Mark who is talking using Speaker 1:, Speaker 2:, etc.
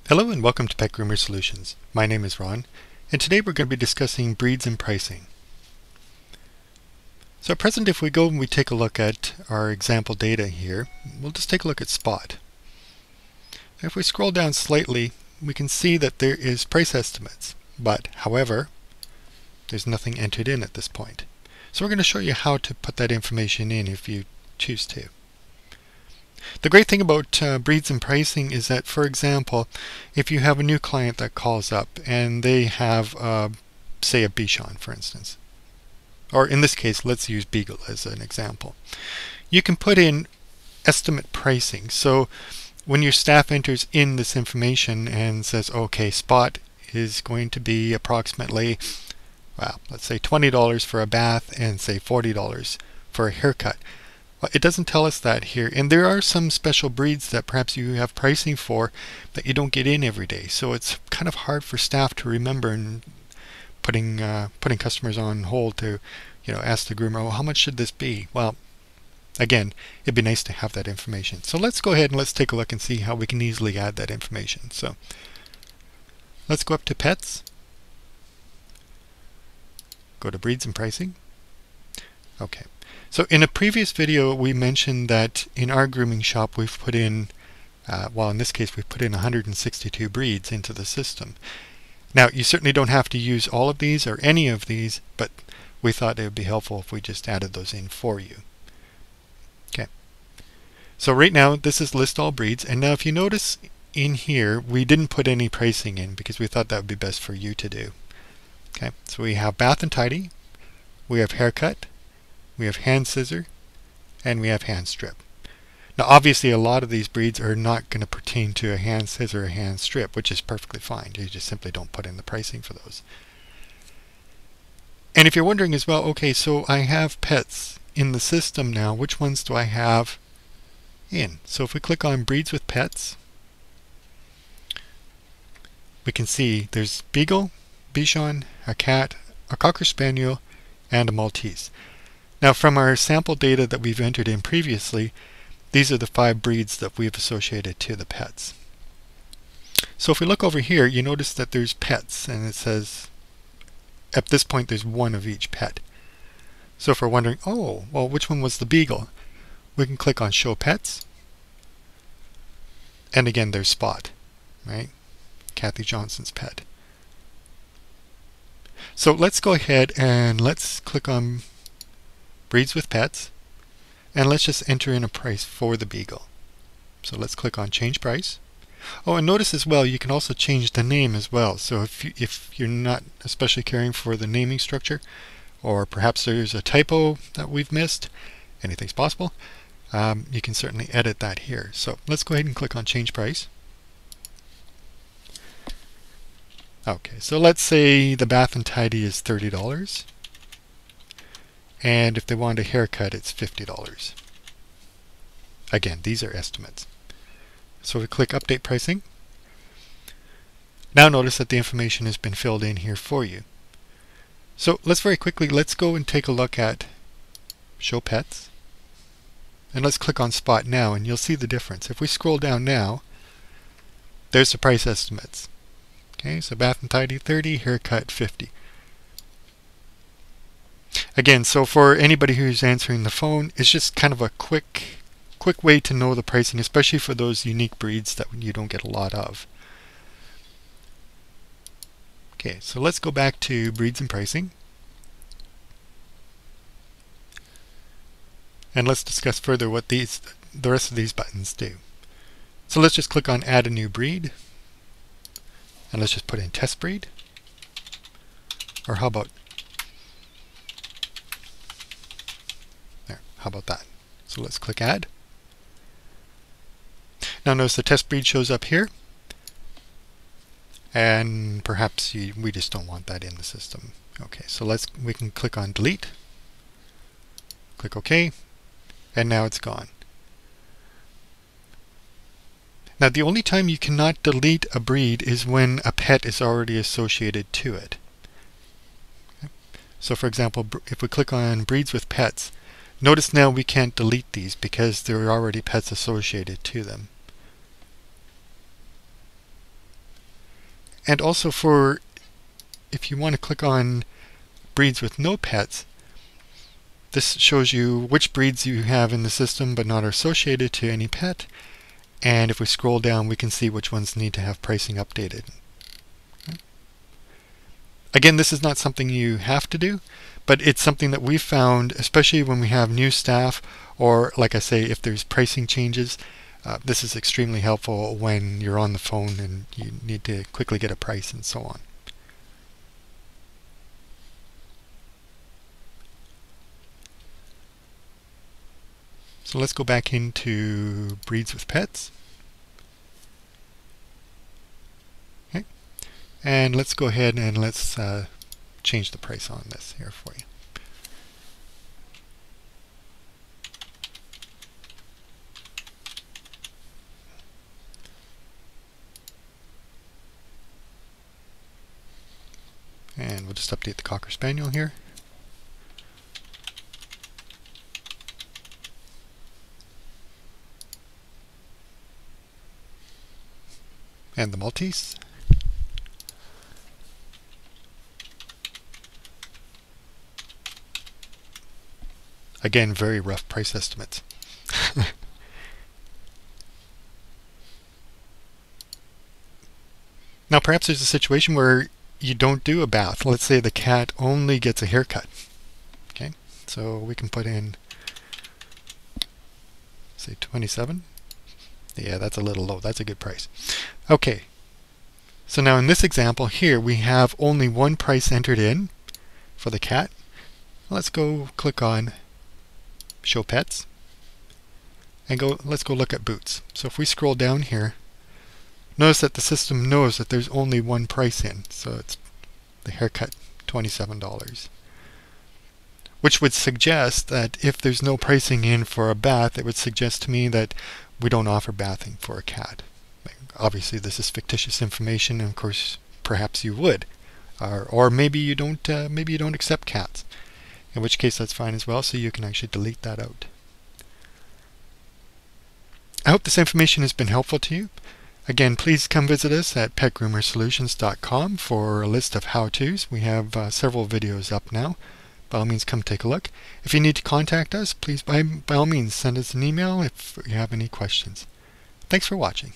Speaker 1: Hello and welcome to Groomer Solutions. My name is Ron, and today we're going to be discussing breeds and pricing. So at present, if we go and we take a look at our example data here, we'll just take a look at spot. If we scroll down slightly, we can see that there is price estimates, but however, there's nothing entered in at this point. So we're going to show you how to put that information in if you choose to. The great thing about breeds and pricing is that, for example, if you have a new client that calls up and they have, say, a Bichon, for instance, or in this case, let's use Beagle as an example. You can put in estimate pricing. So when your staff enters in this information and says, okay, spot is going to be approximately, well, let's say $20 for a bath and say $40 for a haircut. Well, it doesn't tell us that here, and there are some special breeds that perhaps you have pricing for that you don't get in every day. So it's kind of hard for staff to remember, and putting customers on hold to, ask the groomer, well, how much should this be? Well, again, it'd be nice to have that information. So let's go ahead and let's take a look and see how we can easily add that information. So let's go up to pets, go to breeds and pricing. Okay. So in a previous video we mentioned that in our grooming shop we've put in, well in this case we've put in 162 breeds into the system. Now you certainly don't have to use all of these or any of these, but we thought it would be helpful if we just added those in for you. Okay. So right now this is list all breeds, and now if you notice in here we didn't put any pricing in because we thought that would be best for you to do. Okay. So we have bath and tidy, we have haircut, we have hand scissor, and we have hand strip. Now obviously a lot of these breeds are not going to pertain to a hand scissor or a hand strip, which is perfectly fine. You just simply don't put in the pricing for those. And if you're wondering as well, okay, so I have pets in the system now, which ones do I have in? So if we click on breeds with pets, we can see there's Beagle, Bichon, a cat, a Cocker Spaniel, and a Maltese. Now from our sample data that we've entered in previously, these are the 5 breeds that we've associated to the pets. So if we look over here, you notice that there's pets, and it says at this point there's one of each pet. So if we're wondering, oh, well, which one was the Beagle? We can click on Show Pets, and again there's Spot, right? Kathy Johnson's pet. So let's go ahead and let's click on breeds with pets, and let's just enter in a price for the Beagle. So let's click on change price. Oh, and notice as well you can also change the name as well. So if you're not especially caring for the naming structure, or perhaps there's a typo that we've missed, anything's possible, you can certainly edit that here. So let's go ahead and click on change price. Okay, so let's say the bath and tidy is $30. And if they want a haircut, it's $50. Again, these are estimates. So we click Update Pricing. Now notice that the information has been filled in here for you. So let's go and take a look at Show Pets. And let's click on Spot now, and you'll see the difference. If we scroll down now, there's the price estimates. Okay, so bath and tidy 30, haircut 50. Again, so for anybody who's answering the phone, it's just kind of a quick way to know the pricing, especially for those unique breeds that you don't get a lot of. Okay, so let's go back to breeds and pricing. And let's discuss further what the rest of these buttons do. So let's just click on Add a New Breed. And let's just put in test breed. Or how about How about that? So let's click Add. Now notice the test breed shows up here, and perhaps we just don't want that in the system. Okay, so we can click on Delete, click OK, and now it's gone. Now the only time you cannot delete a breed is when a pet is already associated to it. Okay. So for example, if we click on breeds with pets, notice now we can't delete these because there are already pets associated to them. And also if you want to click on breeds with no pets, this shows you which breeds you have in the system but not associated to any pet. And if we scroll down, we can see which ones need to have pricing updated. Again, this is not something you have to do, but it's something that we've found, especially when we have new staff, or like I say, if there's pricing changes, this is extremely helpful when you're on the phone and you need to quickly get a price and so on. So let's go back into breeds with pets. Okay. And let's go ahead and let's change the price on this here for you. And we'll just update the Cocker Spaniel here. And the Maltese. Again, very rough price estimates. Now perhaps there's a situation where you don't do a bath. Let's say the cat only gets a haircut. Okay, so we can put in, say, 27. Yeah, that's a little low. That's a good price. Okay, so now in this example here, we have only one price entered in for the cat. Let's go click on Show Pets and let's go look at boots. So if we scroll down here, notice that the system knows that there's only one price in. So it's the haircut, $27. Which would suggest that if there's no pricing in for a bath, it would suggest to me that we don't offer bathing for a cat. Obviously this is fictitious information, and of course perhaps you would, or maybe you don't accept cats, in which case that's fine as well, so you can actually delete that out. I hope this information has been helpful to you. Again, please come visit us at petgroomersolutions.com for a list of how-tos. We have several videos up now. By all means, come take a look. If you need to contact us, please by all means send us an email if you have any questions. Thanks for watching.